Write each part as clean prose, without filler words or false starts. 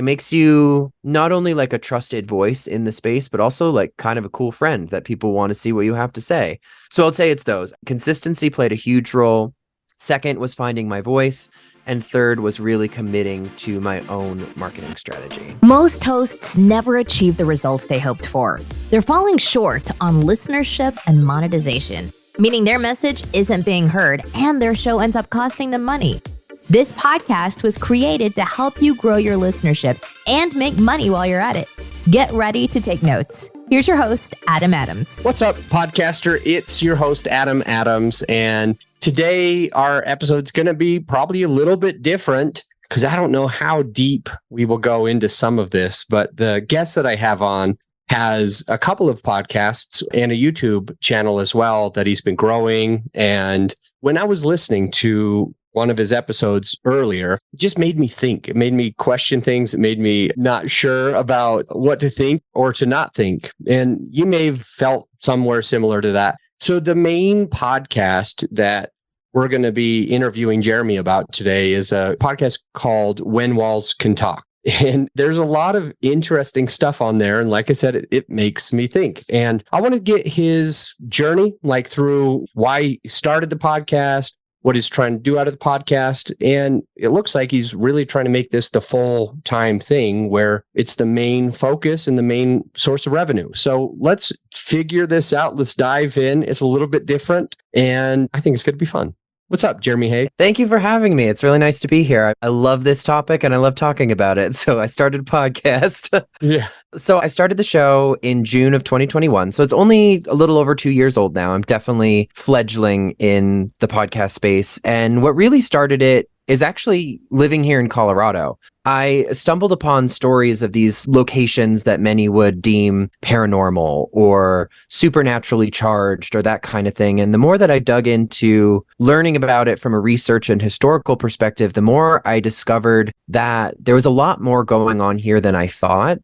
It makes you not only like a trusted voice in the space, but also like kind of a cool friend that people want to see what you have to say. So I'll say it's those. Consistency played a huge role. Second was finding my voice. And third was really committing to my own marketing strategy. Most hosts never achieve the results they hoped for. They're falling short on listenership and monetization, meaning their message isn't being heard and their show ends up costing them money. This podcast was created to help you grow your listenership and make money while you're at it. Get ready to take notes. Here's your host, Adam Adams. What's up, podcaster? It's your host, Adam Adams. And today our episode's going to be probably a little bit different because I don't know how deep we will go into some of this. But the guest that I have on has a couple of podcasts and a YouTube channel as well that he's been growing. And when I was listening to one of his episodes earlier, it just made me think. It made me question things. It made me not sure about what to think or to not think. And you may have felt somewhere similar to that. So the main podcast that we're going to be interviewing Jeremy about today is a podcast called When Walls Can Talk. And there's a lot of interesting stuff on there. And like I said, it makes me think. And I want to get his journey, like through why he started the podcast, what he's trying to do out of the podcast. And it looks like he's really trying to make this the full-time thing where it's the main focus and the main source of revenue. So let's figure this out. Let's dive in. It's a little bit different, and I think it's going to be fun. What's up, Jeremy Haig? Thank you for having me. It's really nice to be here. I love this topic and I love talking about it. So I started a podcast. Yeah. So I started the show in June of 2021. So it's only a little over 2 years old now. I'm definitely fledgling in the podcast space. And what really started it is actually living here in Colorado. I stumbled upon stories of these locations that many would deem paranormal or supernaturally charged or that kind of thing. And the more that I dug into learning about it from a research and historical perspective, the more I discovered that there was a lot more going on here than I thought.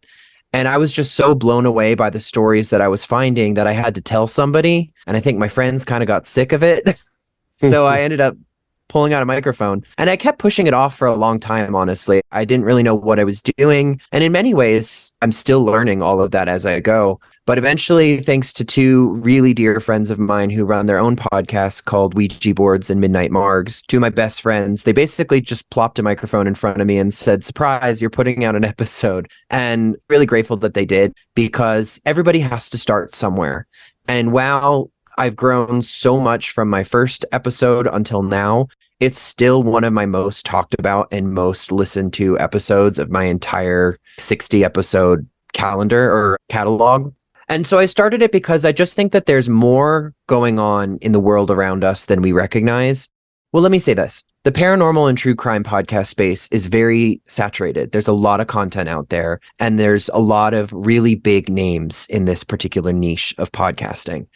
And I was just so blown away by the stories that I was finding that I had to tell somebody. And I think my friends kind of got sick of it. So I ended up pulling out a microphone, and I kept pushing it off for a long time, honestly. I didn't really know what I was doing. And in many ways, I'm still learning all of that as I go. But eventually, thanks to two really dear friends of mine who run their own podcast called Ouija Boards and Midnight Margs, two of my best friends, they basically just plopped a microphone in front of me and said, "Surprise, you're putting out an episode." And really grateful that they did, because everybody has to start somewhere. And while I've grown so much from my first episode until now, it's still one of my most talked about and most listened to episodes of my entire 60 episode calendar or catalog. And so I started it because I just think that there's more going on in the world around us than we recognize. Well, let me say this. The paranormal and true crime podcast space is very saturated. There's a lot of content out there, and there's a lot of really big names in this particular niche of podcasting.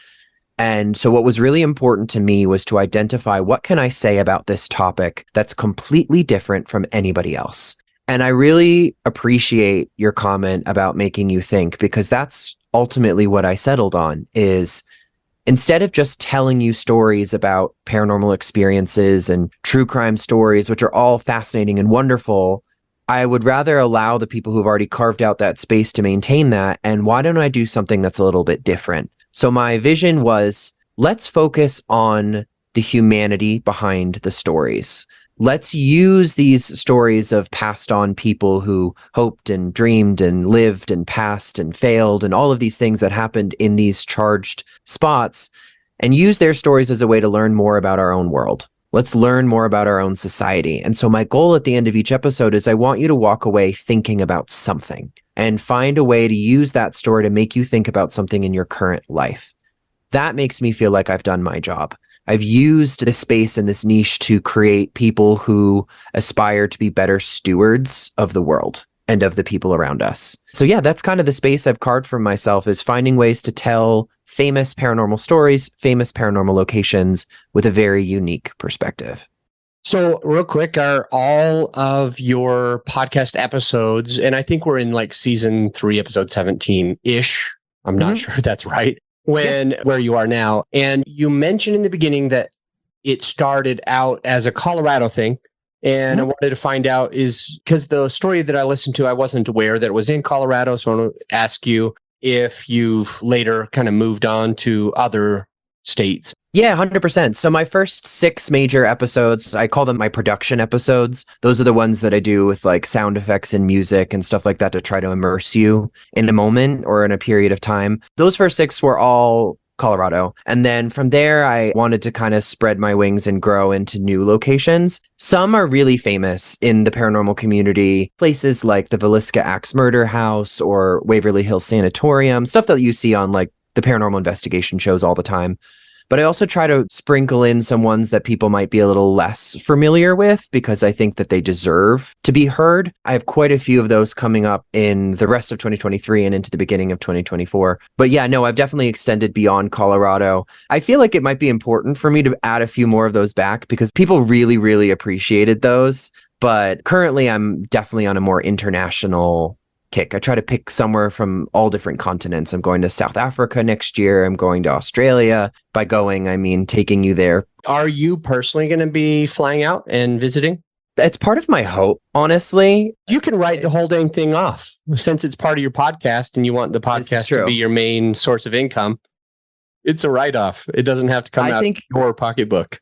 And so what was really important to me was to identify what can I say about this topic that's completely different from anybody else. And I really appreciate your comment about making you think, because that's ultimately what I settled on, is instead of just telling you stories about paranormal experiences and true crime stories, which are all fascinating and wonderful, I would rather allow the people who've already carved out that space to maintain that. And why don't I do something that's a little bit different? So my vision was, let's focus on the humanity behind the stories. Let's use these stories of passed on people who hoped and dreamed and lived and passed and failed and all of these things that happened in these charged spots, and use their stories as a way to learn more about our own world. Let's learn more about our own society. And so my goal at the end of each episode is I want you to walk away thinking about something and find a way to use that story to make you think about something in your current life. That makes me feel like I've done my job. I've used this space and this niche to create people who aspire to be better stewards of the world and of the people around us. So yeah, that's kind of the space I've carved for myself, is finding ways to tell famous paranormal stories, famous paranormal locations with a very unique perspective. So real quick, are all of your podcast episodes, and I think we're in like season 3, episode 17-ish. I'm not sure if that's right. Where you are now. And you mentioned in the beginning that it started out as a Colorado thing, And I wanted to find out is because the story that I listened to, I wasn't aware that it was in Colorado. So I want to ask you if you've later kind of moved on to other states. Yeah, 100%. So my first 6 major episodes, I call them my production episodes. Those are the ones that I do with like sound effects and music and stuff like that to try to immerse you in a moment or in a period of time. Those first 6 were all Colorado. And then from there, I wanted to kind of spread my wings and grow into new locations. Some are really famous in the paranormal community, places like the Villisca Axe Murder House or Waverly Hills Sanatorium, stuff that you see on like the paranormal investigation shows all the time. But I also try to sprinkle in some ones that people might be a little less familiar with because I think that they deserve to be heard. I have quite a few of those coming up in the rest of 2023 and into the beginning of 2024. But yeah, no, I've definitely extended beyond Colorado. I feel like it might be important for me to add a few more of those back because people really, really appreciated those. But currently, I'm definitely on a more international kick. I try to pick somewhere from all different continents. I'm going to South Africa next year. I'm going to Australia. By going, I mean taking you there. Are you personally going to be flying out and visiting? It's part of my hope, honestly. You can write the whole dang thing off since it's part of your podcast and you want the podcast to be your main source of income. It's a write-off. It doesn't have to come out of your pocketbook.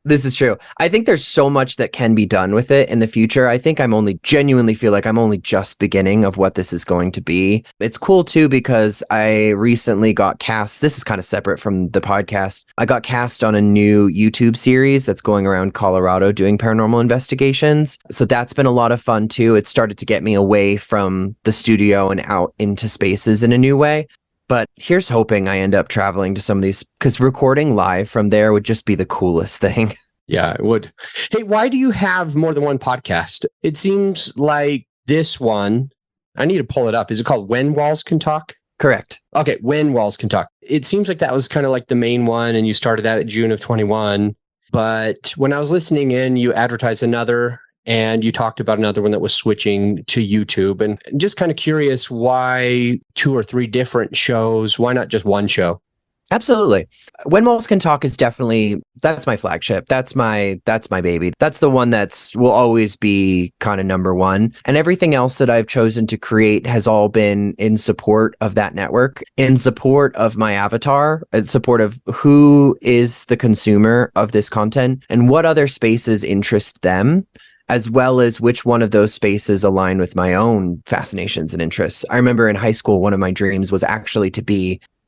This is true. I think there's so much that can be done with it in the future. I think genuinely feel like I'm only just beginning of what this is going to be. It's cool too, because I recently got cast. This is kind of separate from the podcast. I got cast on a new YouTube series that's going around Colorado doing paranormal investigations. So that's been a lot of fun too. It started to get me away from the studio and out into spaces in a new way. But here's hoping I end up traveling to some of these, because recording live from there would just be the coolest thing. Yeah, it would. Hey, why do you have more than one podcast? It seems like this one, I need to pull it up. Is it called When Walls Can Talk? Correct. Okay, When Walls Can Talk. It seems like that was kind of like the main one, and you started that at June of 21. But when I was listening in, you advertised another, and you talked about another one that was switching to YouTube. And just kind of curious, why 2 or 3 different shows? Why not just one show? Absolutely. When Walls Can Talk is definitely, that's my flagship. That's my baby. That's the one will always be kind of number one. And everything else that I've chosen to create has all been in support of that network, in support of my avatar, in support of who is the consumer of this content and what other spaces interest them, as well as which one of those spaces align with my own fascinations and interests. I remember in high school, one of my dreams was actually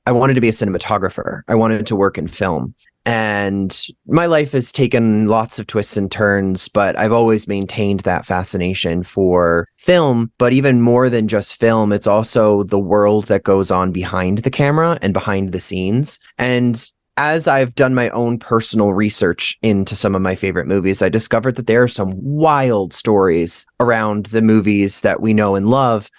I wanted to be a cinematographer. I wanted to work in film. And my life has taken lots of twists and turns, but I've always maintained that fascination for film. But even more than just film, it's also the world that goes on behind the camera and behind the scenes. And as I've done my own personal research into some of my favorite movies, I discovered that there are some wild stories around the movies that we know and love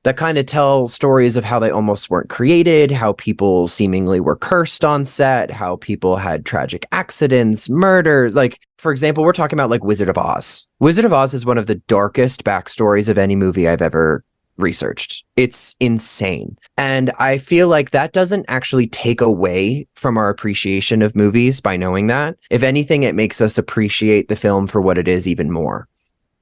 that kind of tell stories of how they almost weren't created, how people seemingly were cursed on set, how people had tragic accidents, murders. Like, for example, we're talking about like Wizard of Oz. Wizard of Oz is one of the darkest backstories of any movie I've ever researched. It's insane. And I feel like that doesn't actually take away from our appreciation of movies by knowing that. If anything, it makes us appreciate the film for what it is even more.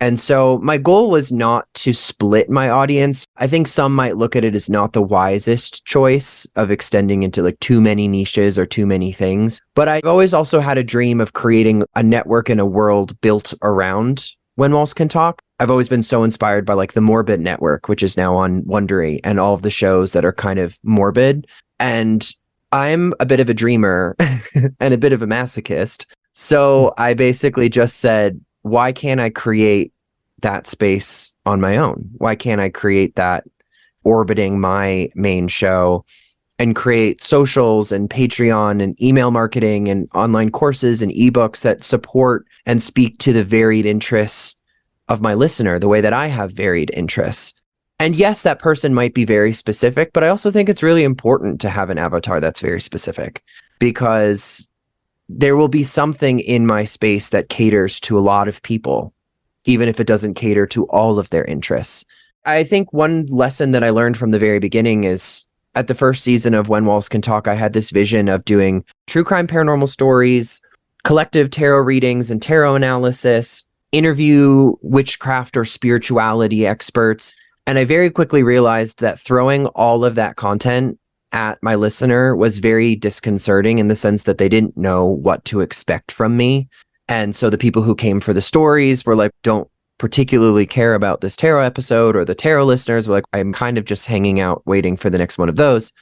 And so my goal was not to split my audience. I think some might look at it as not the wisest choice of extending into like too many niches or too many things. But I've always also had a dream of creating a network and a world built around When Walls Can Talk. I've always been so inspired by like the Morbid Network, which is now on Wondery, and all of the shows that are kind of morbid. And I'm a bit of a dreamer and a bit of a masochist. So I basically just said, why can't I create that space on my own? Why can't I create that orbiting my main show and create socials and Patreon and email marketing and online courses and ebooks that support and speak to the varied interests of my listener the way that I have varied interests? And yes, that person might be very specific, but I also think it's really important to have an avatar that's very specific, because there will be something in my space that caters to a lot of people, even if it doesn't cater to all of their interests. I think one lesson that I learned from the very beginning is at the first season of When Walls Can Talk, I had this vision of doing true crime paranormal stories, collective tarot readings and tarot analysis, interview witchcraft or spirituality experts. And I very quickly realized that throwing all of that content at my listener was very disconcerting in the sense that they didn't know what to expect from me. And so the people who came for the stories were like, don't particularly care about this tarot episode, or the tarot listeners were like, I'm kind of just hanging out waiting for the next one of those.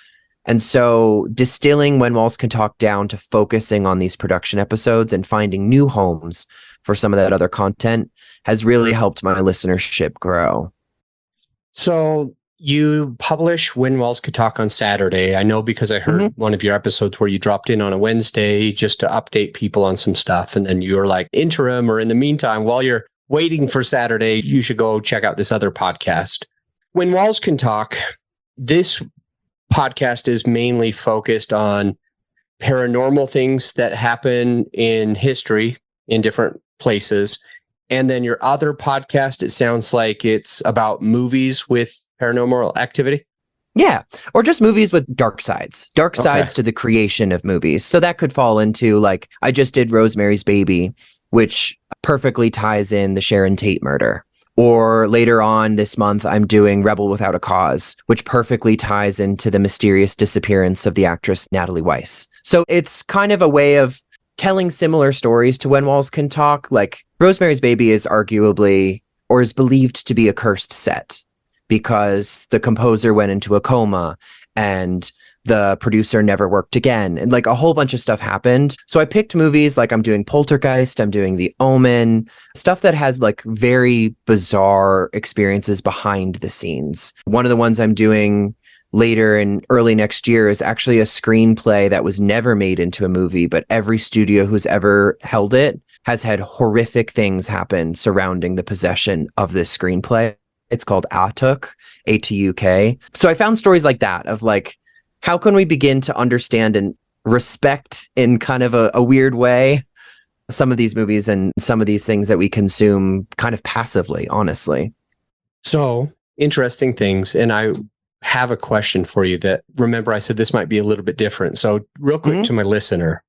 And so distilling When Walls Can Talk down to focusing on these production episodes and finding new homes for some of that other content has really helped my listenership grow. So you publish When Walls Could Talk on Saturday. I know because I heard one of your episodes where you dropped in on a Wednesday just to update people on some stuff. And then you were like, interim, or in the meantime, while you're waiting for Saturday, you should go check out this other podcast. When Walls Can Talk, this podcast is mainly focused on paranormal things that happen in history in different places. And then your other podcast, it sounds like it's about movies with paranormal activity. Yeah. Or just movies with dark sides to the creation of movies. So that could fall into, like, I just did Rosemary's Baby, which perfectly ties in the Sharon Tate murder. Or later on this month, I'm doing Rebel Without a Cause, which perfectly ties into the mysterious disappearance of the actress Natalie Weiss. So it's kind of a way of telling similar stories to When Walls Can Talk. Like, Rosemary's Baby is arguably, or is believed to be, a cursed set because the composer went into a coma and the producer never worked again. And like a whole bunch of stuff happened. So I picked movies like I'm doing Poltergeist, I'm doing The Omen, stuff that had like very bizarre experiences behind the scenes. One of the ones I'm doing later in early next year is actually a screenplay that was never made into a movie, but every studio who's ever held it has had horrific things happen surrounding the possession of this screenplay. It's called Atuk, A-T-U-K. So I found stories like that of like, how can we begin to understand and respect in kind of a weird way some of these movies and some of these things that we consume kind of passively, honestly. So interesting things. And I have a question for you that, remember, I said this might be a little bit different. So real quick to my listener,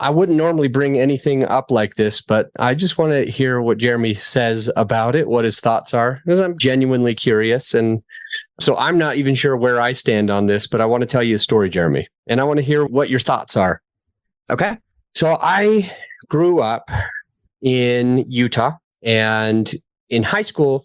I wouldn't normally bring anything up like this, but I just want to hear what Jeremy says about it, what his thoughts are, because I'm genuinely curious. And so I'm not even sure where I stand on this, but I want to tell you a story, Jeremy, and I want to hear what your thoughts are. Okay. So I grew up in Utah, and in high school,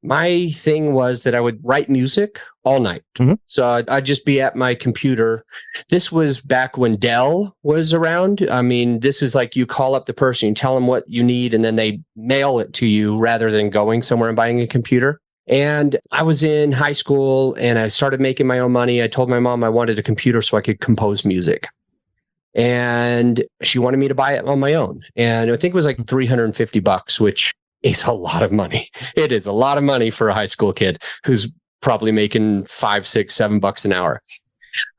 my thing was that I would write music all night. So I'd just be at my computer. This was back when Dell was around. I mean, this is like you call up the person, you tell them what you need, and then they mail it to you rather than going somewhere and buying a computer. And I was in high school and I started making my own money. I told my mom I wanted a computer so I could compose music. And she wanted me to buy it on my own. And I think it was like $350, which is a lot of money. It is a lot of money for a high school kid who's probably making $5, $6, $7 an hour.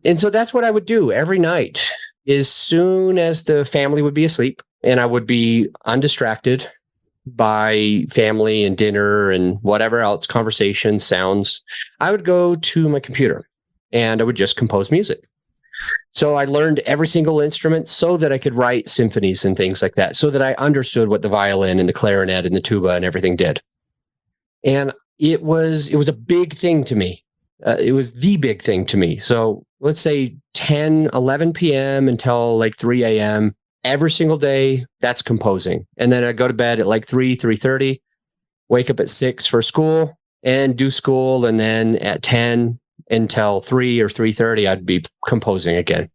And so that's what I would do every night. As soon as the family would be asleep and I would be undistracted by family and dinner and whatever else, conversation, sounds, I would go to my computer and I would just compose music. So I learned every single instrument so that I could write symphonies and things like that, so that I understood what the violin and the clarinet and the tuba and everything did. And it was a big thing to me. It was the big thing to me. So let's say 10, 11 p.m. until like 3 a.m. every single day, that's composing. And then I go to bed at like 3:30, wake up at 6 for school and do school. And then at 10 until 3 or 3:30, I'd be composing again.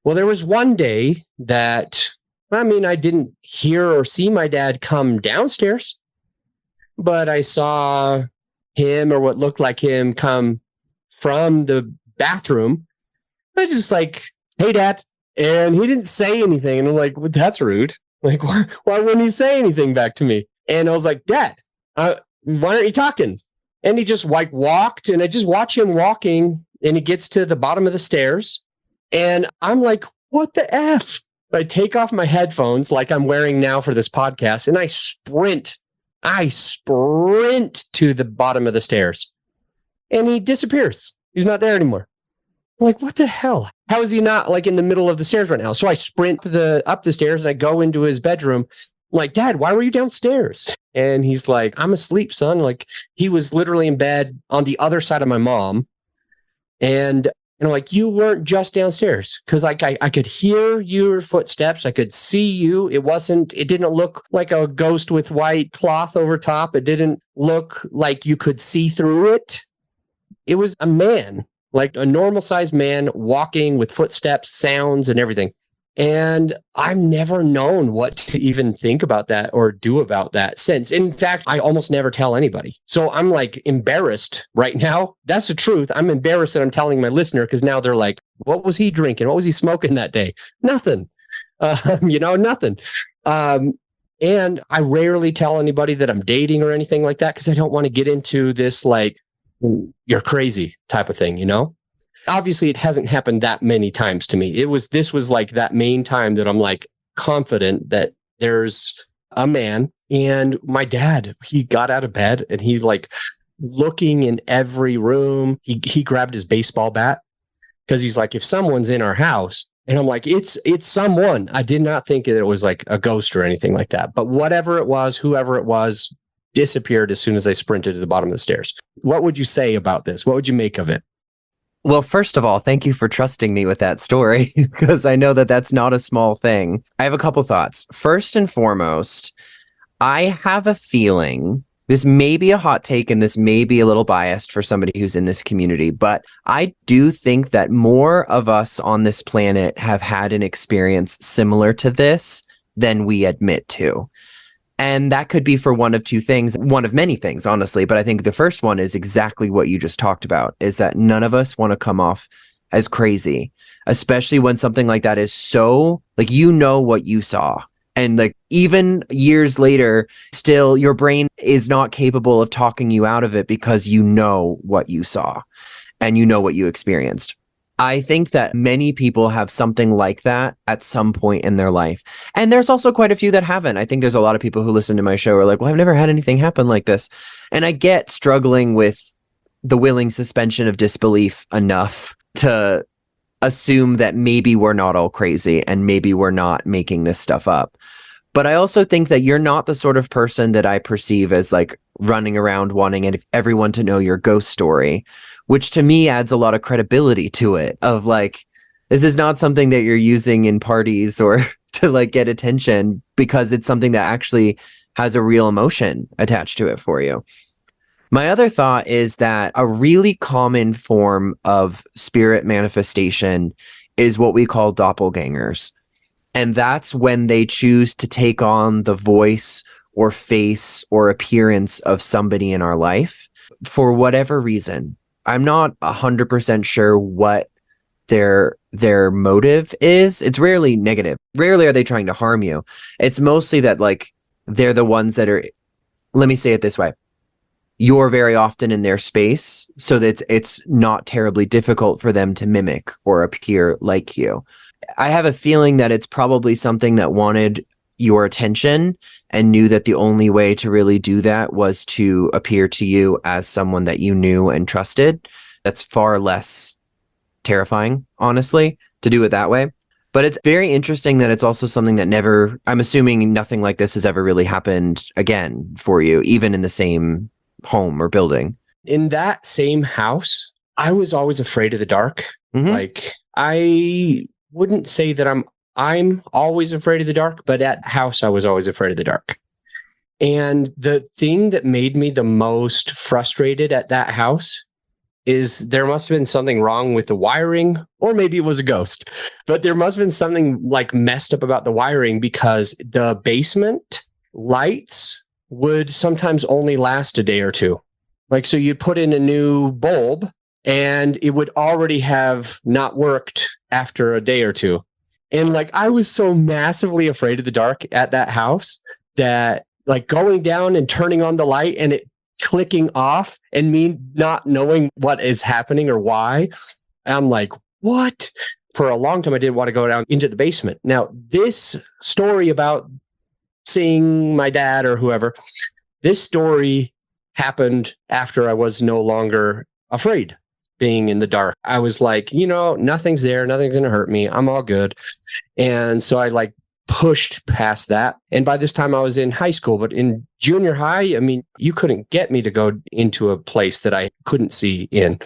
Well, there was one day that, I mean, I didn't hear or see my dad come downstairs, but I saw him, or what looked like him, come from the bathroom. I was just like, "Hey, Dad." And he didn't say anything. And I'm like, well, that's rude. Like, why wouldn't he say anything back to me? And I was like, Dad, why aren't you talking? And he just like walked, and I just watch him walking, and he gets to the bottom of the stairs. And I'm like, what the F? I take off my headphones like I'm wearing now for this podcast, and I sprint to the bottom of the stairs, and he disappears. He's not there anymore. I'm like, what the hell? How is he not like in the middle of the stairs right now? So I sprint up the stairs and I go into his bedroom, like, Dad, why were you downstairs? And he's like, I'm asleep, son. Like, he was literally in bed on the other side of my mom. And I'm like, you weren't just downstairs. Cause like I could hear your footsteps. I could see you. It didn't look like a ghost with white cloth over top. It didn't look like you could see through it. It was a man, like a normal sized man walking with footsteps, sounds, and everything. And I've never known what to even think about that or do about that since. In fact, I almost never tell anybody. So I'm like embarrassed right now. That's the truth. I'm embarrassed that I'm telling my listener because now they're like, what was he drinking? What was he smoking that day? Nothing. Nothing. And I rarely tell anybody that I'm dating or anything like that because I don't want to get into this like, you're crazy type of thing, Obviously, it hasn't happened that many times to me. This was like that main time that I'm like confident that there's a man. And my dad, he got out of bed and he's like looking in every room. He grabbed his baseball bat because he's like, if someone's in our house, and I'm like, it's someone. I did not think it was like a ghost or anything like that. But whatever it was, whoever it was, disappeared as soon as I sprinted to the bottom of the stairs. What would you say about this? What would you make of it? Well, first of all, thank you for trusting me with that story because I know that that's not a small thing. I have a couple thoughts. First and foremost, I have a feeling this may be a hot take and this may be a little biased for somebody who's in this community, but I do think that more of us on this planet have had an experience similar to this than we admit to. And that could be for one of two things, one of many things, honestly. But I think the first one is exactly what you just talked about, is that none of us want to come off as crazy, especially when something like that is so, like, what you saw. And like even years later, still your brain is not capable of talking you out of it because you know what you saw and you know what you experienced. I think that many people have something like that at some point in their life. And there's also quite a few that haven't. I think there's a lot of people who listen to my show are like, well, I've never had anything happen like this. And I get struggling with the willing suspension of disbelief enough to assume that maybe we're not all crazy and maybe we're not making this stuff up. But I also think that you're not the sort of person that I perceive as like running around wanting everyone to know your ghost story, which to me adds a lot of credibility to it of like, this is not something that you're using in parties or to like get attention because it's something that actually has a real emotion attached to it for you. My other thought is that a really common form of spirit manifestation is what we call doppelgangers. And that's when they choose to take on the voice or face or appearance of somebody in our life for whatever reason. I'm not 100% sure what their motive is. It's rarely negative. Rarely are they trying to harm you. It's mostly that like they're the ones that are, let me say it this way. You're very often in their space so that it's not terribly difficult for them to mimic or appear like you. I have a feeling that it's probably something that wanted your attention and knew that the only way to really do that was to appear to you as someone that you knew and trusted. That's far less terrifying, honestly, to do it that way. But it's very interesting that it's also something that I'm assuming nothing like this has ever really happened again for you, even in the same home or building. In that same house, I was always afraid of the dark. Mm-hmm. Like, I wouldn't say that I'm always afraid of the dark, but at house, I was always afraid of the dark. And the thing that made me the most frustrated at that house is there must have been something wrong with the wiring, or maybe it was a ghost, but there must have been something like messed up about the wiring because the basement lights would sometimes only last a day or two. Like, so you'd put in a new bulb and it would already have not worked after a day or two. And like, I was so massively afraid of the dark at that house that like going down and turning on the light and it clicking off and me not knowing what is happening or why, I'm like, what? For a long time, I didn't want to go down into the basement. Now, this story about seeing my dad or whoever, this story happened after I was no longer afraid being in the dark. I was like, nothing's there. Nothing's going to hurt me. I'm all good. And so I like pushed past that. And by this time I was in high school, but in junior high, I mean, you couldn't get me to go into a place that I couldn't see in,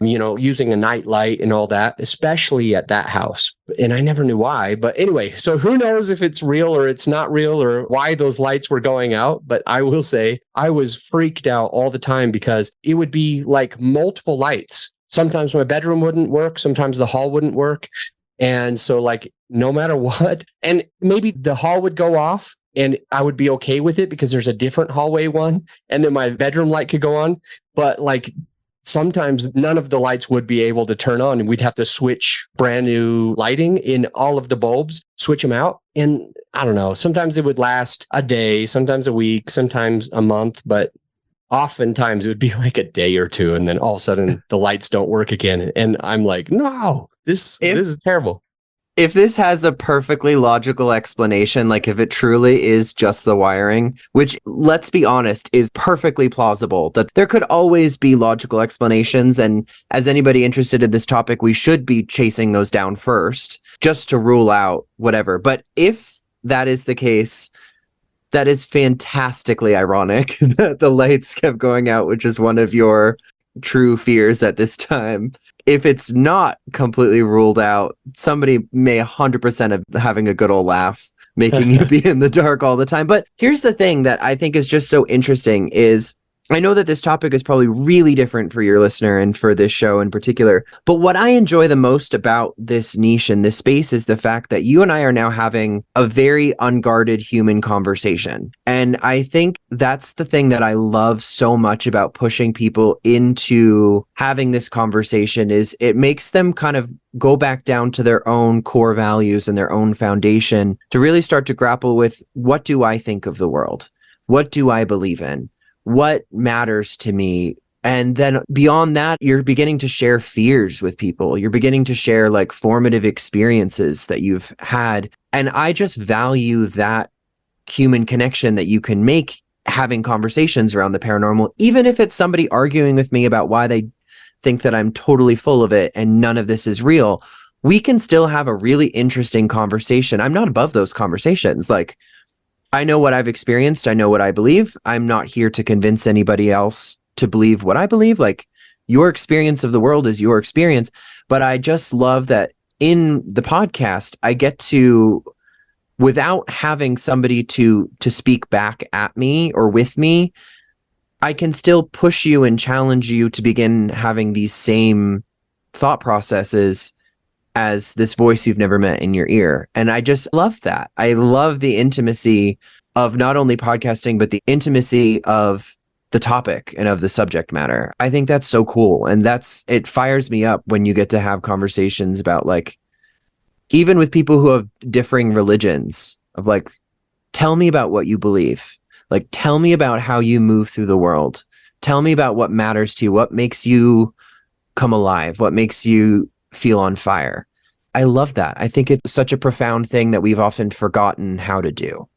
using a night light and all that, especially at that house. And I never knew why. But anyway, so who knows if it's real or it's not real or why those lights were going out. But I will say I was freaked out all the time because it would be like multiple lights. Sometimes my bedroom wouldn't work. Sometimes the hall wouldn't work. And so like, no matter what, and maybe the hall would go off and I would be okay with it because there's a different hallway one. And then my bedroom light could go on. But like, sometimes none of the lights would be able to turn on and we'd have to switch brand new lighting in all of the bulbs, switch them out. And I don't know, sometimes it would last a day, sometimes a week, sometimes a month, but oftentimes it would be like a day or two. And then all of a sudden the lights don't work again. And I'm like, no, this is terrible. If this has a perfectly logical explanation, like if it truly is just the wiring, which, let's be honest, is perfectly plausible, that there could always be logical explanations. And as anybody interested in this topic, we should be chasing those down first, just to rule out whatever. But if that is the case, that is fantastically ironic that the lights kept going out, which is one of your true fears at this time. If it's not completely ruled out, somebody may 100% have having a good old laugh, making you be in the dark all the time. But here's the thing that I think is just so interesting is, I know that this topic is probably really different for your listener and for this show in particular, but what I enjoy the most about this niche and this space is the fact that you and I are now having a very unguarded human conversation. And I think that's the thing that I love so much about pushing people into having this conversation is it makes them kind of go back down to their own core values and their own foundation to really start to grapple with, what do I think of the world? What do I believe in? What matters to me? And then beyond that, you're beginning to share fears with people. You're beginning to share like formative experiences that you've had. And I just value that human connection that you can make having conversations around the paranormal, even if it's somebody arguing with me about why they think that I'm totally full of it and none of this is real. We can still have a really interesting conversation. I'm not above those conversations. Like, I know what I've experienced. I know what I believe. I'm not here to convince anybody else to believe what I believe. Like, your experience of the world is your experience. But I just love that in the podcast, I get to, without having somebody to speak back at me or with me, I can still push you and challenge you to begin having these same thought processes as this voice you've never met in your ear. And I just love that. I love the intimacy of not only podcasting, but the intimacy of the topic and of the subject matter. I think that's so cool. And it fires me up when you get to have conversations about, like, even with people who have differing religions, of like, tell me about what you believe. Like, tell me about how you move through the world. Tell me about what matters to you. What makes you come alive? What makes you feel on fire? I love that. I think it's such a profound thing that we've often forgotten how to do.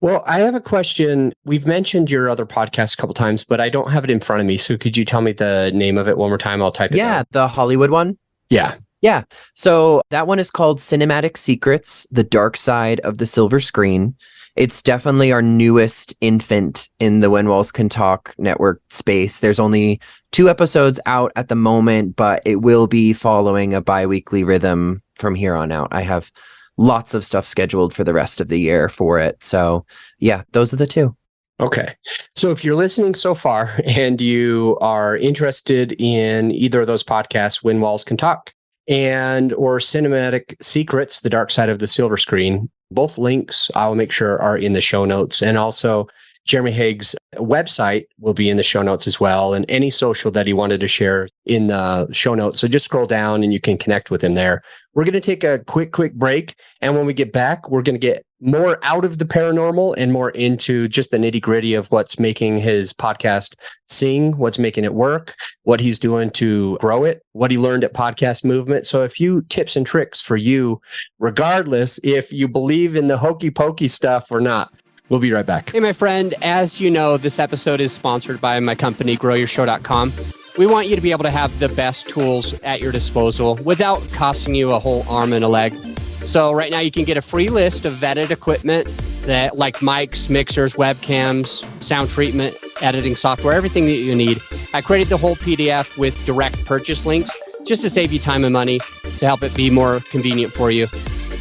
Well, I have a question. We've mentioned your other podcast a couple times, but I don't have it in front of me. So could you tell me the name of it one more time? I'll type it down. Yeah, the Hollywood one. Yeah. Yeah. So that one is called Cinematic Secrets, The Dark Side of the Silver Screen. It's definitely our newest infant in the When Walls Can Talk network space. There's only 2 episodes out at the moment, but it will be following a bi-weekly rhythm from here on out. I have lots of stuff scheduled for the rest of the year for it. So yeah, those are the 2. Okay. So if you're listening so far and you are interested in either of those podcasts, When Walls Can Talk or Cinematic Secrets, The Dark Side of the Silver Screen, both links I'll make sure are in the show notes. And also Jeremy Haig's website will be in the show notes as well, and any social that he wanted to share in the show notes. So just scroll down and you can connect with him there. We're going to take a quick break. And when we get back, we're going to get more out of the paranormal and more into just the nitty gritty of what's making his podcast sing, what's making it work, what he's doing to grow it, what he learned at Podcast Movement. So a few tips and tricks for you, regardless if you believe in the hokey pokey stuff or not. We'll be right back. Hey, my friend, as you know, this episode is sponsored by my company, growyourshow.com. We want you to be able to have the best tools at your disposal without costing you a whole arm and a leg. So right now you can get a free list of vetted equipment that like mics, mixers, webcams, sound treatment, editing software, everything that you need. I created the whole PDF with direct purchase links just to save you time and money, to help it be more convenient for you.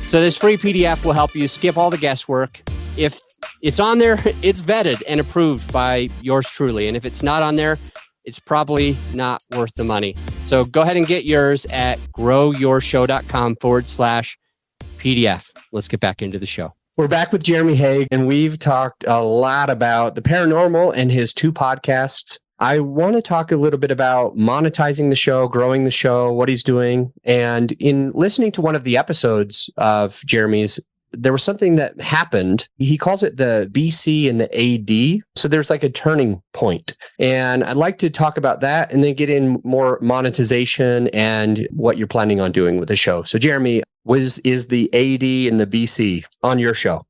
So this free PDF will help you skip all the guesswork. If it's on there, it's vetted and approved by yours truly. And if it's not on there, it's probably not worth the money. So go ahead and get yours at growyourshow.com/PDF. Let's get back into the show. We're back with Jeremy Haig, and we've talked a lot about the paranormal and his 2 podcasts. I want to talk a little bit about monetizing the show, growing the show, what he's doing. And in listening to one of the episodes of Jeremy's, there was something that happened. He calls it the BC and the AD. So there's like a turning point. And I'd like to talk about that and then get in more monetization and what you're planning on doing with the show. So Jeremy, is the AD and the BC on your show?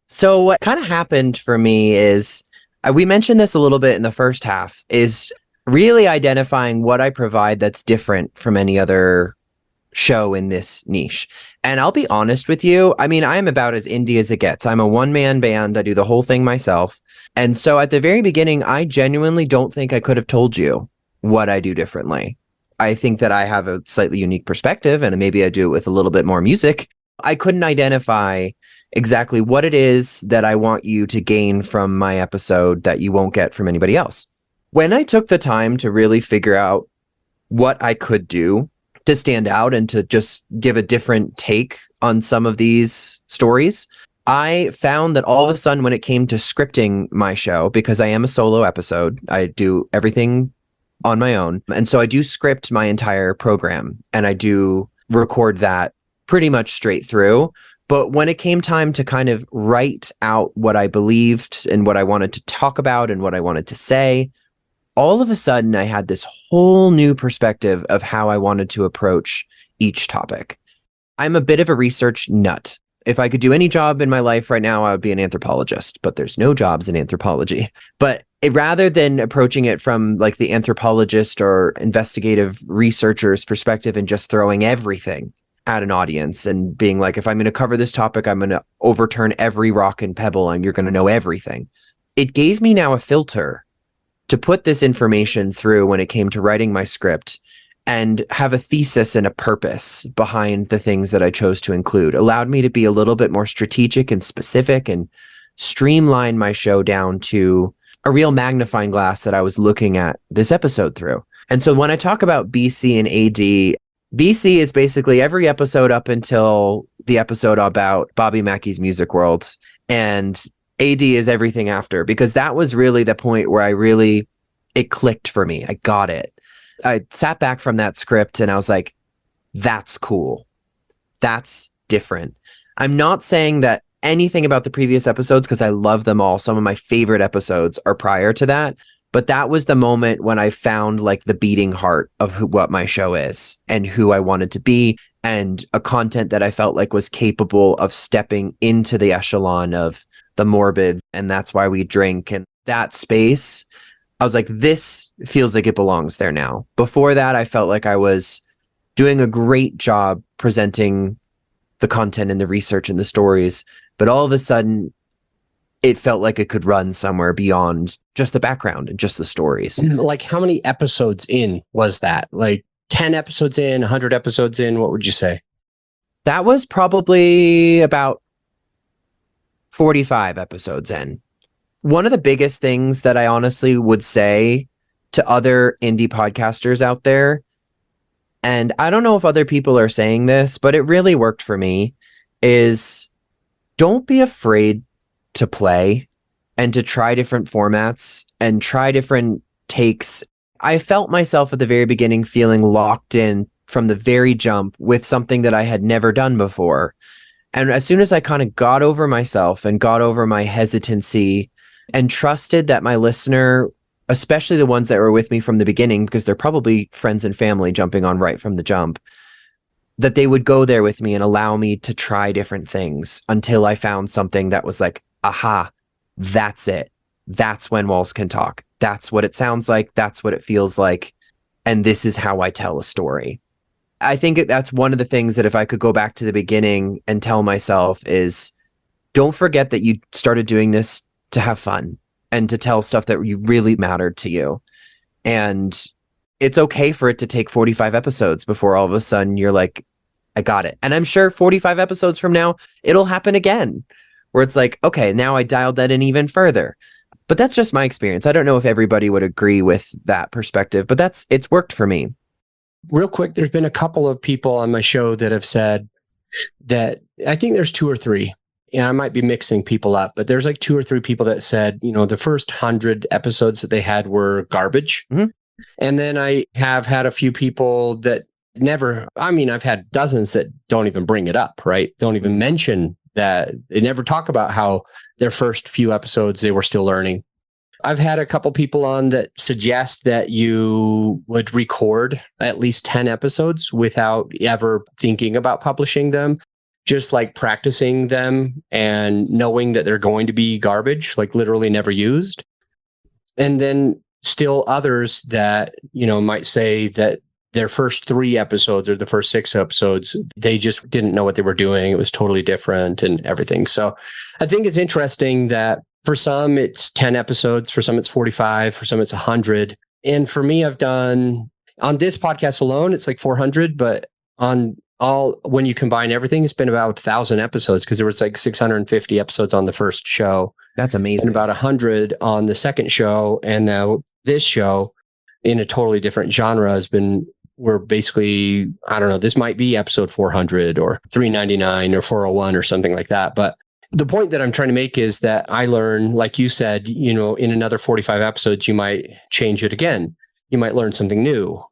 So what kind of happened for me is, we mentioned this a little bit in the first half, is really identifying what I provide that's different from any other show in this niche. And I'll be honest with you, I mean, I'm about as indie as it gets. I'm a one-man band. I do the whole thing myself. And so at the very beginning, I genuinely don't think I could have told you what I do differently. I think that I have a slightly unique perspective, and maybe I do it with a little bit more music. I couldn't identify exactly what it is that I want you to gain from my episode that you won't get from anybody else. When I took the time to really figure out what I could do to stand out and to just give a different take on some of these stories, I found that all of a sudden when it came to scripting my show, because I am a solo episode, I do everything on my own. And so I do script my entire program and I do record that pretty much straight through. But when it came time to kind of write out what I believed and what I wanted to talk about and what I wanted to say, all of a sudden I had this whole new perspective of how I wanted to approach each topic. I'm a bit of a research nut. If I could do any job in my life right now, I would be an anthropologist, but there's no jobs in anthropology. But rather than approaching it from like the anthropologist or investigative researcher's perspective and just throwing everything at an audience and being like, if I'm going to cover this topic, I'm going to overturn every rock and pebble and you're going to know everything. It gave me now a filter to put this information through when it came to writing my script and have a thesis and a purpose behind the things that I chose to include. Allowed me to be a little bit more strategic and specific and streamline my show down to a real magnifying glass that I was looking at this episode through. And so when I talk about BC and AD, BC is basically every episode up until the episode about Bobby Mackey's Music World, and AD is everything after, because that was really the point where it clicked for me. I got it. I sat back from that script and I was like, that's cool. That's different. I'm not saying that anything about the previous episodes, because I love them all. Some of my favorite episodes are prior to that. But that was the moment when I found like the beating heart of what my show is and who I wanted to be, and a content that I felt like was capable of stepping into the echelon of the morbid, and that's why we drink, and that space. I was like, this feels like it belongs there now. Before that, I felt like I was doing a great job presenting the content and the research and the stories, but all of a sudden it felt like it could run somewhere beyond just the background and just the stories. Like, how many episodes in was that? Like 10 episodes in, 100 episodes in? What would you say? That was probably about 45 episodes in. One of the biggest things that I honestly would say to other indie podcasters out there, and I don't know if other people are saying this, but it really worked for me, is don't be afraid to play and to try different formats and try different takes. I felt myself at the very beginning feeling locked in from the very jump with something that I had never done before. And as soon as I kind of got over myself and got over my hesitancy and trusted that my listener, especially the ones that were with me from the beginning, because they're probably friends and family jumping on right from the jump, that they would go there with me and allow me to try different things until I found something that was like, aha, that's it. That's when walls can talk. That's what it sounds like. That's what it feels like. And this is how I tell a story. I think that's one of the things that if I could go back to the beginning and tell myself is don't forget that you started doing this to have fun and to tell stuff that really mattered to you. And it's okay for it to take 45 episodes before all of a sudden you're like, I got it. And I'm sure 45 episodes from now, it'll happen again where it's like, okay, now I dialed that in even further. But that's just my experience. I don't know if everybody would agree with that perspective, but it's worked for me. Real quick, there's been a couple of people on my show that have said that, I think there's 2 or 3, and I might be mixing people up, but there's like 2 or 3 people that said, the first 100 episodes that they had were garbage. Mm-hmm. And then I have had a few people that I've had dozens that don't even bring it up, right? Don't even mention that. They never talk about how their first few episodes, they were still learning. I've had a couple people on that suggest that you would record at least 10 episodes without ever thinking about publishing them, just like practicing them and knowing that they're going to be garbage, like literally never used. And then still others that, might say that their first 3 episodes or the first 6 episodes, they just didn't know what they were doing. It was totally different and everything. So I think it's interesting that for some, it's 10 episodes. For some, it's 45. For some, it's 100. And for me, I've done on this podcast alone, it's like 400. But when you combine everything, it's been about 1,000 episodes because there was like 650 episodes on the first show. That's amazing. And about 100 on the second show. And now this show in a totally different genre we're basically, I don't know, this might be episode 400 or 399 or 401 or something like that. But the point that I'm trying to make is that I learn, like you said, in another 45 episodes, you might change it again. You might learn something new.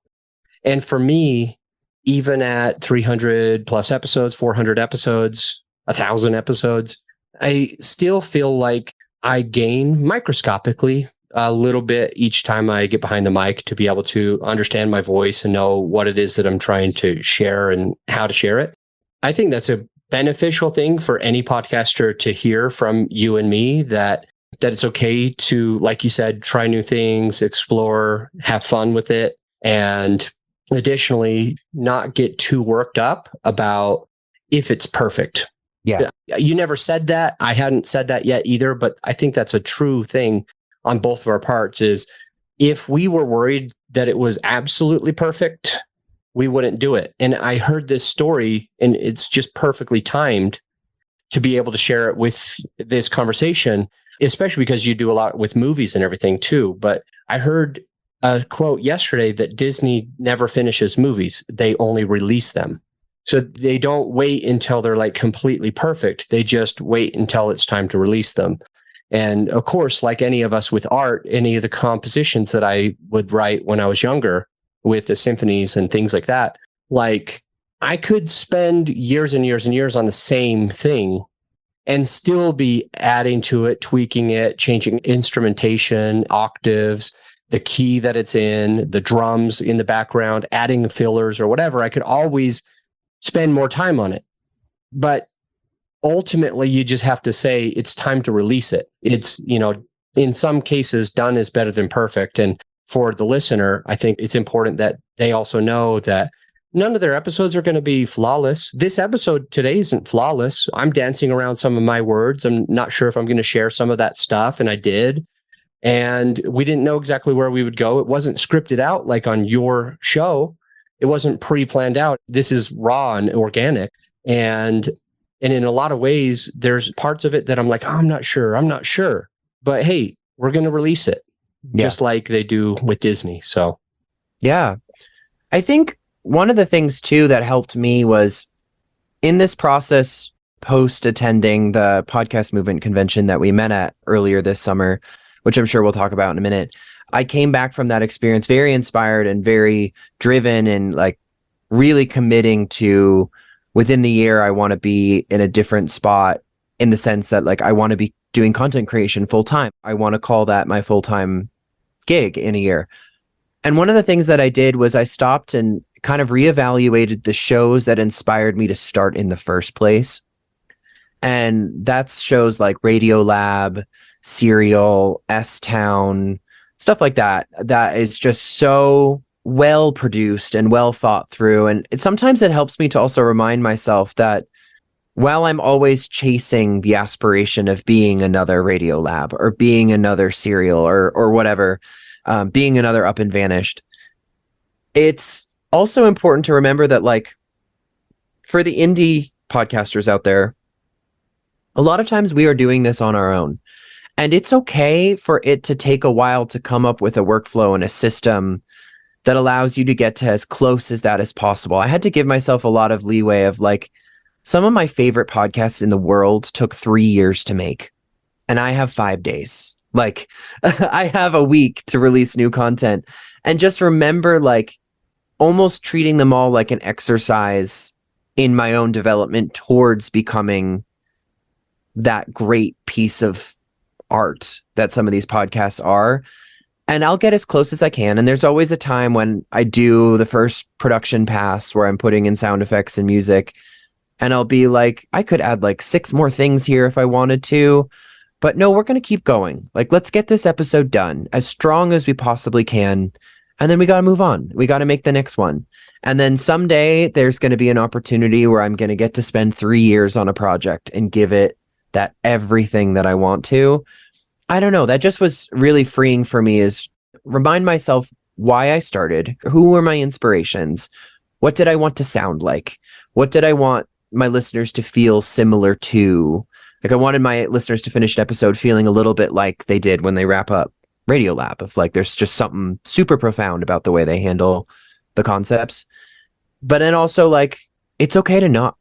And for me, even at 300 plus episodes, 400 episodes, 1,000 episodes, I still feel like I gain microscopically a little bit each time I get behind the mic to be able to understand my voice and know what it is that I'm trying to share and how to share it. I think that's a beneficial thing for any podcaster to hear from you and me, that it's okay to, like you said, try new things, explore, have fun with it, and additionally, not get too worked up about if it's perfect. Yeah. You never said that. I hadn't said that yet either, but I think that's a true thing on both of our parts. Is if we were worried that it was absolutely perfect, we wouldn't do it. And I heard this story, and it's just perfectly timed to be able to share it with this conversation, especially because you do a lot with movies and everything too. But I heard a quote yesterday that Disney never finishes movies. They only release them. So they don't wait until they're like completely perfect. They just wait until it's time to release them. And of course, like any of us with art, any of the compositions that I would write when I was younger with the symphonies and things like that, like I could spend years and years and years on the same thing and still be adding to it, tweaking it, changing instrumentation, octaves, the key that it's in, the drums in the background, adding fillers or whatever. I could always spend more time on it. But ultimately, you just have to say it's time to release it. It's, in some cases, done is better than perfect. And for the listener, I think it's important that they also know that none of their episodes are going to be flawless. This episode today isn't flawless. I'm dancing around some of my words. I'm not sure if I'm going to share some of that stuff, and I did. And we didn't know exactly where we would go. It wasn't scripted out like on your show. It wasn't pre-planned out. This is raw and organic. And in a lot of ways, there's parts of it that I'm like, oh, I'm not sure. But hey, we're going to release it, just like they do with Disney. So, yeah. I think one of the things, too, that helped me was in this process, post attending the podcast movement convention that we met at earlier this summer, which I'm sure we'll talk about in a minute. I came back from that experience very inspired and very driven and like really committing to within the year, I want to be in a different spot in the sense that like I want to be doing content creation full time. I want to call that my full-time gig in a year. And one of the things that I did was I stopped and kind of reevaluated the shows that inspired me to start in the first place. And that's shows like Radiolab, Serial, S-Town, stuff like that. That is just so well produced and well thought through. And sometimes it helps me to also remind myself that while I'm always chasing the aspiration of being another Radiolab or being another Serial or whatever, being another Up and Vanished, it's also important to remember that, like, for the indie podcasters out there, a lot of times we are doing this on our own. And it's okay for it to take a while to come up with a workflow and a system that allows you to get to as close as that as possible. I had to give myself a lot of leeway of, like, some of my favorite podcasts in the world took 3 years to make, and I have 5 days. Like, I have a week to release new content. And just remember, like, almost treating them all like an exercise in my own development towards becoming that great piece of art that some of these podcasts are. And I'll get as close as I can. And there's always a time when I do the first production pass where I'm putting in sound effects and music, and I'll be like, I could add like 6 more things here if I wanted to, but no, we're going to keep going. Like, let's get this episode done as strong as we possibly can. And then we got to move on. We got to make the next one. And then someday there's going to be an opportunity where I'm going to get to spend 3 years on a project and give it that everything that I want to. I don't know. That just was really freeing for me, is remind myself why I started. Who were my inspirations? What did I want to sound like? What did I want my listeners to feel similar to? Like, I wanted my listeners to finish an episode feeling a little bit like they did when they wrap up Radiolab, of like, there's just something super profound about the way they handle the concepts. But then also, like, it's okay to not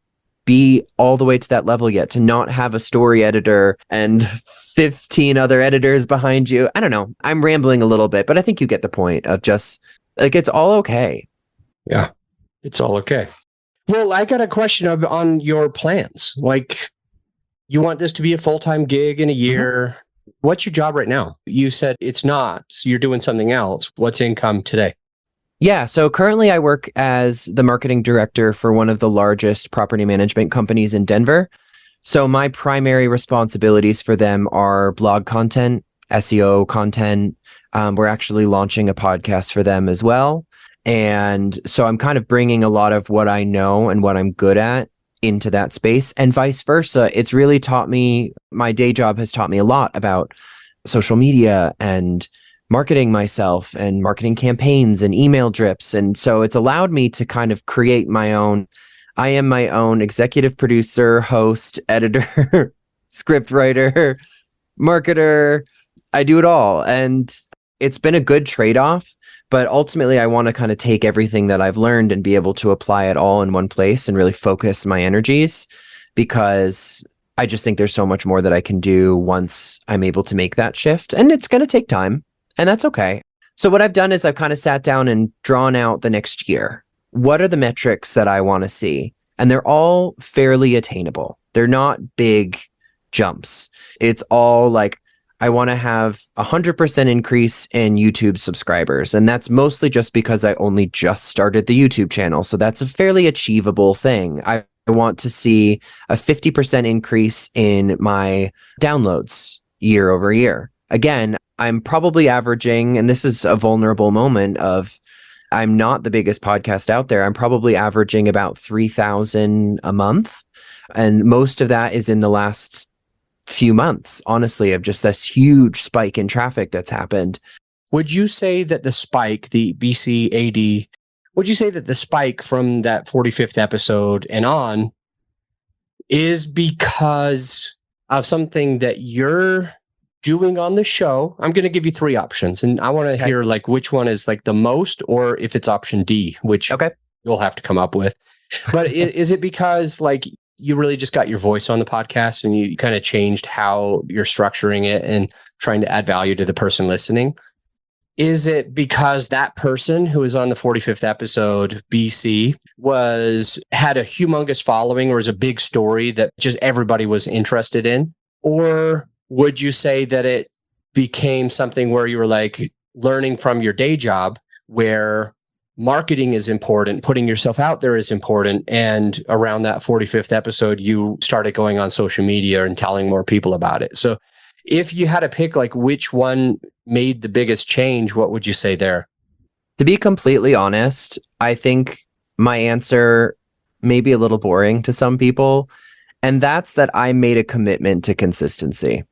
be all the way to that level yet, to not have a story editor and 15 other editors behind you. I don't know. I'm rambling a little bit, but I think you get the point of just, like, it's all okay. Yeah, it's all okay. Well, I got a question on your plans. Like, you want this to be a full-time gig in a year. Mm-hmm. What's your job right now? You said it's not, so you're doing something else. What's income today? Yeah, so currently I work as the marketing director for one of the largest property management companies in Denver. So my primary responsibilities for them are blog content, SEO content. We're actually launching a podcast for them as well. And so I'm kind of bringing a lot of what I know and what I'm good at into that space, and vice versa. It's really taught me, my day job has taught me a lot about social media and marketing myself and marketing campaigns and email drips. And so it's allowed me to kind of create my own, I am my own executive producer, host, editor, script writer, marketer. I do it all. And it's been a good trade-off. But ultimately, I want to kind of take everything that I've learned and be able to apply it all in one place and really focus my energies, because I just think there's so much more that I can do once I'm able to make that shift. And it's going to take time, and that's okay. So what I've done is I've kind of sat down and drawn out the next year. What are the metrics that I want to see? And they're all fairly attainable. They're not big jumps. It's all like, I want to have 100% increase in YouTube subscribers. And that's mostly just because I only just started the YouTube channel. So that's a fairly achievable thing. I want to see a 50% increase in my downloads year over year. Again, I'm probably averaging, and this is a vulnerable moment of, I'm not the biggest podcast out there. I'm probably averaging about 3,000 a month. And most of that is in the last few months, honestly, of just this huge spike in traffic that's happened. Would you say that the spike, the BCAD, would you say that the spike from that 45th episode and on is because of something that you're doing on the show? I'm going to give you 3 options, and I want to hear like which one is like the most, or if it's option D, which you'll have to come up with. But is it because like you really just got your voice on the podcast and you kind of changed how you're structuring it and trying to add value to the person listening? Is it because that person who was on the 45th episode, BC, had a humongous following, or was a big story that just everybody was interested in? Or would you say that it became something where you were like learning from your day job, where marketing is important, putting yourself out there is important, and around that 45th episode, you started going on social media and telling more people about it? So if you had to pick like which one made the biggest change, what would you say there? To be completely honest, I think my answer may be a little boring to some people, and that's that I made a commitment to consistency.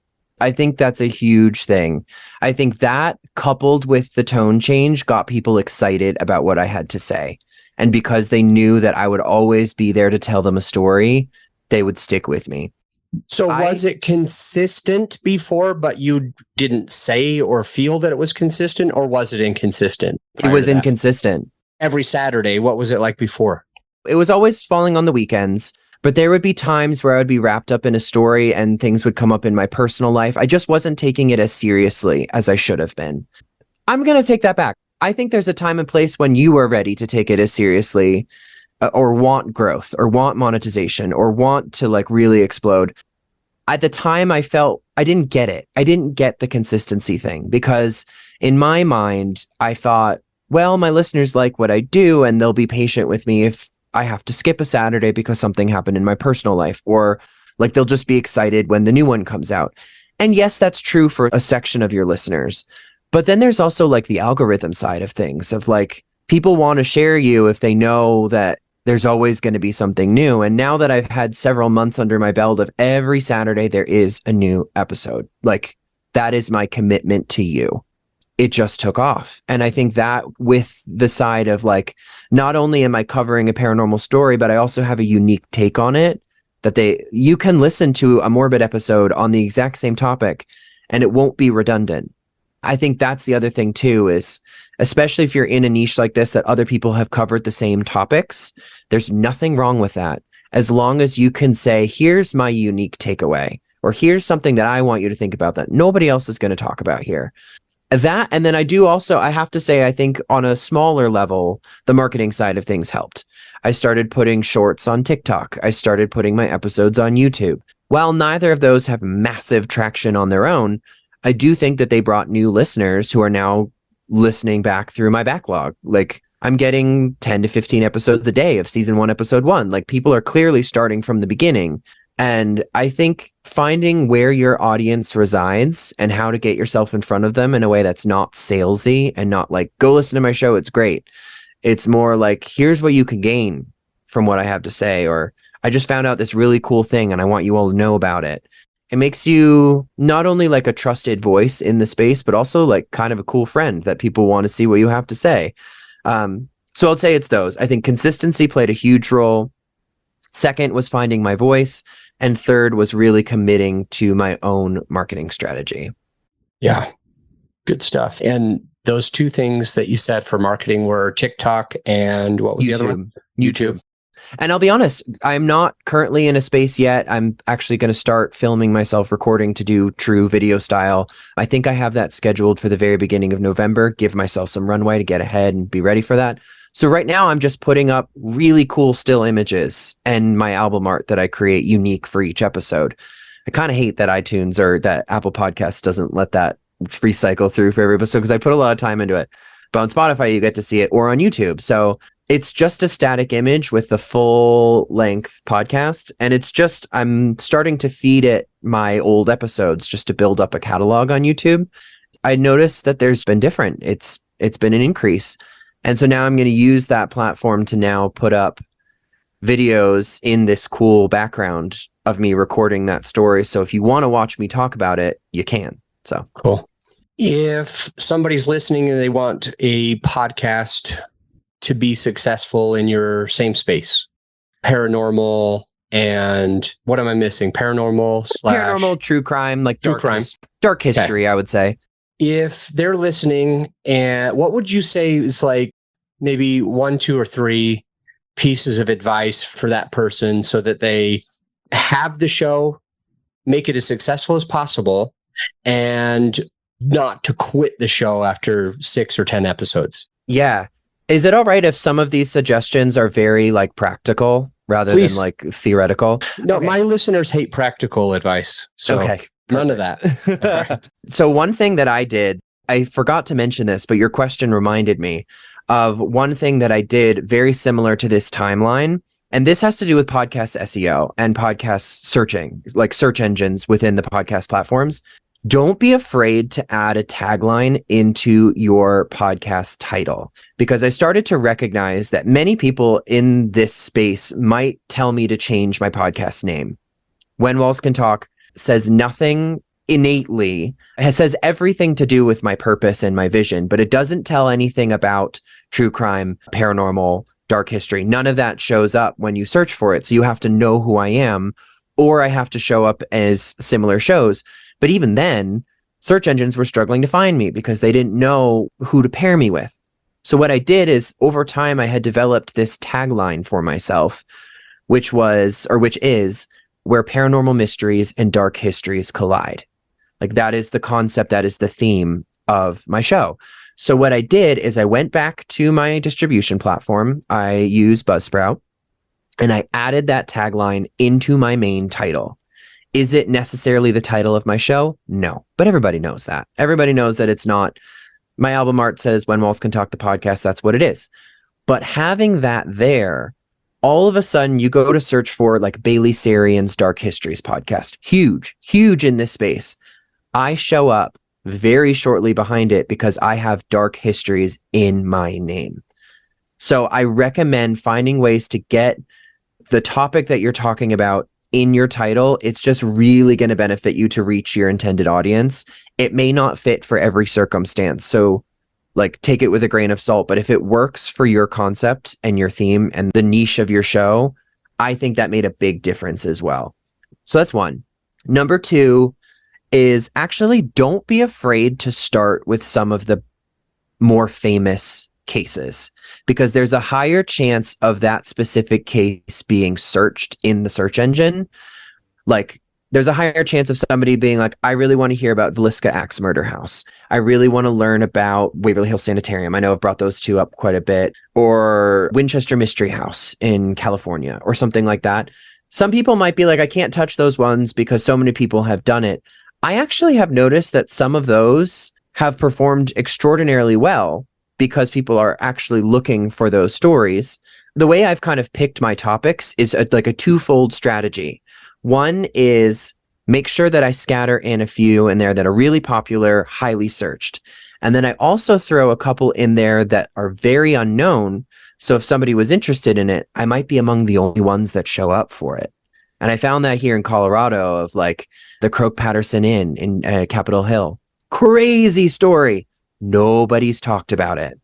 I think that's a huge thing. I think that coupled with the tone change got people excited about what I had to say. And because they knew that I would always be there to tell them a story, they would stick with me. So was it consistent before, but you didn't say or feel that it was consistent, or was it inconsistent? It was inconsistent. Every Saturday, what was it like before? It was always falling on the weekends, but there would be times where I would be wrapped up in a story and things would come up in my personal life. I just wasn't taking it as seriously as I should have been. I'm going to take that back. I think there's a time and place when you are ready to take it as seriously or want growth or want monetization or want to like really explode. At the time, I felt I didn't get it. I didn't get the consistency thing because in my mind, I thought, well, my listeners like what I do and they'll be patient with me if I have to skip a Saturday because something happened in my personal life, or like they'll just be excited when the new one comes out. And yes, that's true for a section of your listeners. But then there's also like the algorithm side of things of like people want to share you if they know that there's always going to be something new. And now that I've had several months under my belt of every Saturday, there is a new episode. Like that is my commitment to you. It just took off. And I think that with the side of like, not only am I covering a paranormal story, but I also have a unique take on it that you can listen to a morbid episode on the exact same topic and it won't be redundant. I think that's the other thing too, is especially if you're in a niche like this that other people have covered the same topics, there's nothing wrong with that. As long as you can say, here's my unique takeaway, or here's something that I want you to think about that nobody else is going to talk about here. That, and then I have to say, I think on a smaller level, the marketing side of things helped. I started putting shorts on TikTok. I started putting my episodes on YouTube. While neither of those have massive traction on their own, I do think that they brought new listeners who are now listening back through my backlog. Like I'm getting 10 to 15 episodes a day of season 1, episode 1. Like people are clearly starting from the beginning. And I think finding where your audience resides and how to get yourself in front of them in a way that's not salesy and not like, go listen to my show, it's great. It's more like, here's what you can gain from what I have to say, or I just found out this really cool thing and I want you all to know about it. It makes you not only like a trusted voice in the space, but also like kind of a cool friend that people want to see what you have to say. So I'd say it's those. I think consistency played a huge role. Second was finding my voice. And third was really committing to my own marketing strategy. Yeah, good stuff. And those two things that you said for marketing were TikTok and what was the other one? YouTube. And I'll be honest, I'm not currently in a space yet. I'm actually going to start filming myself recording to do true video style. I think I have that scheduled for the very beginning of November, give myself some runway to get ahead and be ready for that. So right now I'm just putting up really cool still images and my album art that I create unique for each episode. I kind of hate that iTunes or that Apple Podcasts doesn't let that recycle through for every episode because I put a lot of time into it. But on Spotify, you get to see it, or on YouTube. So it's just a static image with the full length podcast. And it's just, I'm starting to feed it my old episodes just to build up a catalog on YouTube. I noticed that there's been different. It's been an increase. And so now I'm going to use that platform to now put up videos in this cool background of me recording that story. So if you want to watch me talk about it, you can. So cool. If somebody's listening and they want a podcast to be successful in your same space, paranormal, and what am I missing? Paranormal, true crime, like true crime, dark history, okay. I would say. If they're listening, and what would you say is like maybe 1, 2, or 3 pieces of advice for that person so that they have the show, make it as successful as possible, and not to quit the show after 6 or 10 episodes? Yeah. Is it all right if some of these suggestions are very like practical rather than like theoretical? No, okay. My listeners hate practical advice. So okay. None of that. Right. So one thing that I did, I forgot to mention this, but your question reminded me of one thing that I did very similar to this timeline. And this has to do with podcast SEO and podcast searching, like search engines within the podcast platforms. don't be afraid to add a tagline into your podcast title, because I started to recognize that many people in this space might tell me to change my podcast name. When Walls Can Talk says nothing innately. It says everything to do with my purpose and my vision, but it doesn't tell anything about true crime, paranormal, dark history. None of that shows up when you search for it. So you have to know who I am, or I have to show up as similar shows. But even then, search engines were struggling to find me because they didn't know who to pair me with. So what I did is, over time, I had developed this tagline for myself, which is where paranormal mysteries and dark histories collide. Like, that is the concept, that is the theme of my show. So what I did is I went back to my distribution platform. I use Buzzsprout, and I added that tagline into my main title. Is it necessarily the title of my show? No, but everybody knows that. Everybody knows that it's not. My album art says When Walls Can Talk, the podcast. That's what it is. But having that there, all of a sudden you go to search for like Bailey Sarian's Dark Histories podcast. Huge in this space. I show up very shortly behind it because I have Dark Histories in my name. So I recommend finding ways to get the topic that you're talking about in your title. It's just really going to benefit you to reach your intended audience. It may not fit for every circumstance, so like take it with a grain of salt, but if it works for your concept and your theme and the niche of your show, I think that made a big difference as well. So that's one. Number two is actually don't be afraid to start with some of the more famous cases, because there's a higher chance of that specific case being searched in the search engine. Like, there's a higher chance of somebody being like, I really want to hear about Villisca Axe Murder House. I really want to learn about Waverly Hills Sanitarium. I know I've brought those two up quite a bit. Or Winchester Mystery House in California, or something like that. Some people might be like, I can't touch those ones because so many people have done it. I actually have noticed that some of those have performed extraordinarily well because people are actually looking for those stories. The way I've kind of picked my topics is like a twofold strategy. One is make sure that I scatter in a few in there that are really popular, highly searched. And then I also throw a couple in there that are very unknown. So if somebody was interested in it, I might be among the only ones that show up for it. And I found that here in Colorado of like the Croak Patterson Inn in Capitol Hill. Crazy story. Nobody's talked about it.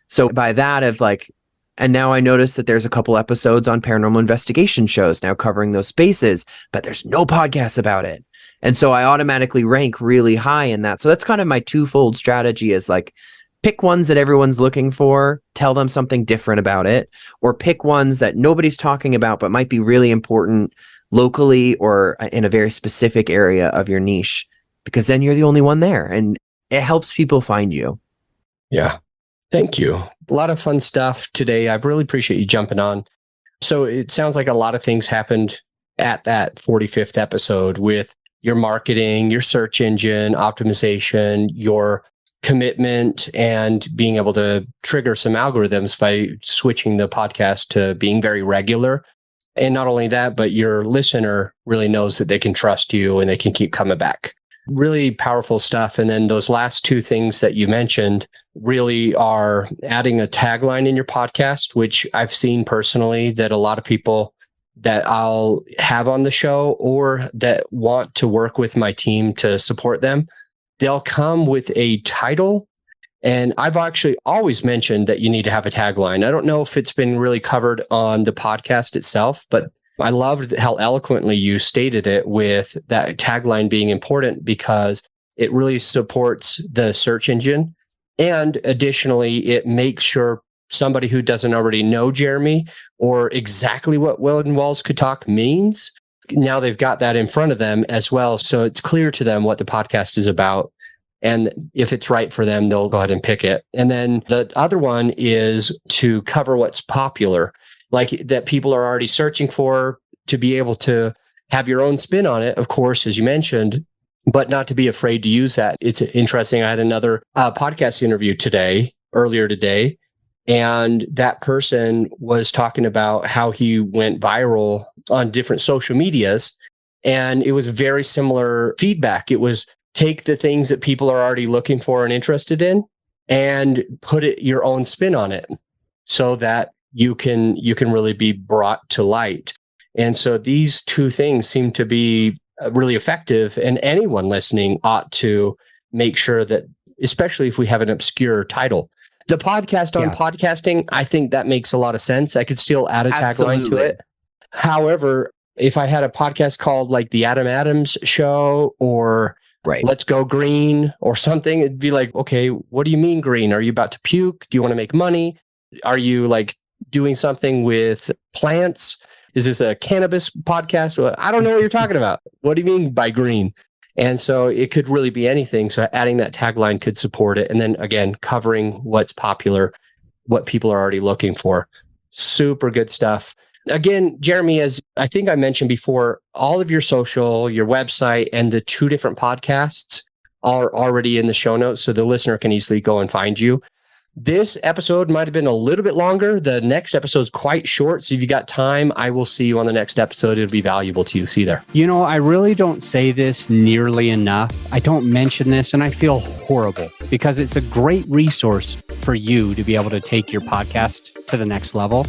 So by that of like, and now I noticed that there's a couple episodes on paranormal investigation shows now covering those spaces, but there's no podcasts about it. And so I automatically rank really high in that. So that's kind of my twofold strategy, is like pick ones that everyone's looking for, tell them something different about it, or pick ones that nobody's talking about, but might be really important locally or in a very specific area of your niche, because then you're the only one there and it helps people find you. Yeah. Thank you. A lot of fun stuff today. I really appreciate you jumping on. So it sounds like a lot of things happened at that 45th episode with your marketing, your search engine optimization, your commitment, and being able to trigger some algorithms by switching the podcast to being very regular. And not only that, but your listener really knows that they can trust you and they can keep coming back. Really powerful stuff. And then those last two things that you mentioned really are adding a tagline in your podcast, which I've seen personally that a lot of people that I'll have on the show or that want to work with my team to support them, they'll come with a title. And I've actually always mentioned that you need to have a tagline. I don't know if it's been really covered on the podcast itself, but I loved how eloquently you stated it with that tagline being important because it really supports the search engine. And additionally, it makes sure somebody who doesn't already know Jeremy or exactly what When Walls Could Talk means, now they've got that in front of them as well. So it's clear to them what the podcast is about. And if it's right for them, they'll go ahead and pick it. And then the other one is to cover what's popular, like that people are already searching for, to be able to have your own spin on it, of course, as you mentioned, but not to be afraid to use that. It's interesting. I had another podcast interview earlier today, and that person was talking about how he went viral on different social medias. And it was very similar feedback. It was take the things that people are already looking for and interested in and put your own spin on it so that you can really be brought to light. And so these two things seem to be really effective, and anyone listening ought to make sure that, especially if we have an obscure title. The podcast on podcasting, I think that makes a lot of sense. I could still add a tagline to it. However, if I had a podcast called like The Adam Adams Show or Let's Go Green or something, it'd be like, okay, what do you mean green? Are you about to puke? Do you want to make money? Are you like doing something with plants? Is this a cannabis podcast? Well, I don't know what you're talking about. What do you mean by green? And so it could really be anything. So adding that tagline could support it. And then again, covering what's popular, what people are already looking for. Super good stuff. Again, Jeremy, as I think I mentioned before, all of your social, your website, and the 2 different podcasts are already in the show notes, so the listener can easily go and find you. This episode might have been a little bit longer. The next episode is quite short, so if you got time, I will see you on the next episode. It'll be valuable to you. See you there. You know, I really don't say this nearly enough. I don't mention this, and I feel horrible because it's a great resource for you to be able to take your podcast to the next level.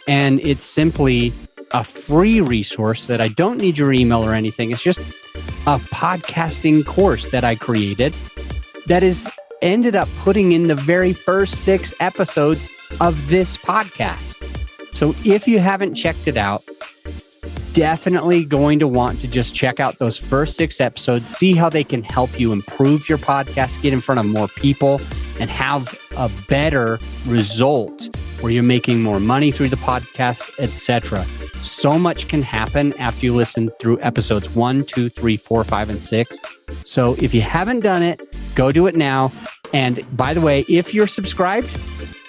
And it's simply a free resource that I don't need your email or anything. It's just a podcasting course that I created that is ended up putting in the very first 6 episodes of this podcast. So if you haven't checked it out, definitely going to want to just check out those first 6 episodes, see how they can help you improve your podcast, get in front of more people, and have a better result where you're making more money through the podcast, etc. So much can happen after you listen through episodes 1, 2, 3, 4, 5, and 6. So if you haven't done it, go do it now. And by the way, if you're subscribed,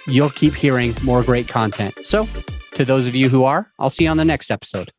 you'll keep hearing more great content. So to those of you who are, I'll see you on the next episode.